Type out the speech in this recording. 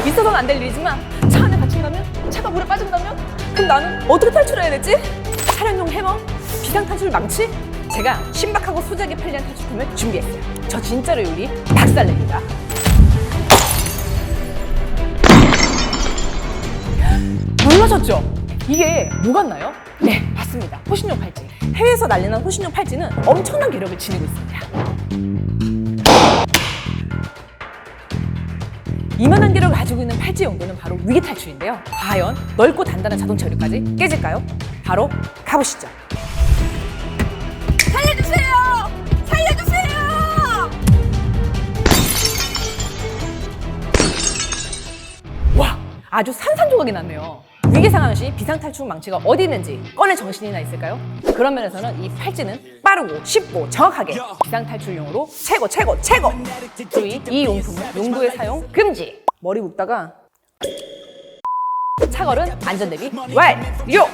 있어서는 안 될 일이지만 차 안에 갇힌다면? 차가 물에 빠진다면? 그럼 나는 어떻게 탈출해야 되지? 살연용 해머? 비상탈출 망치? 제가 신박하고 소재하게 편리한 탈출템을 준비했어요. 저 진짜로 요리 박살냅니다. 놀라셨죠? 이게 뭐 같나요? 네, 맞습니다. 호신용 팔찌. 해외에서 난리난 호신용 팔찌는 엄청난 기력을 지니고 있습니다. 이만한 기력을 가지고 있는 팔찌 용도는 바로 위기 탈출인데요. 과연 넓고 단단한 자동차 유리까지 깨질까요? 바로 가보시죠. 살려주세요! 살려주세요! 와, 아주 산산조각이 났네요. 위기 상황 시 비상탈출 망치가 어디 있는지 꺼낼 정신이나 있을까요? 그런 면에서는 이 팔찌는 빠르고 쉽고 정확하게 비상탈출용으로 최고! 주의, 이 용품은 용도의 사용 금지! 머리 묶다가 차걸은 안전대비 완료!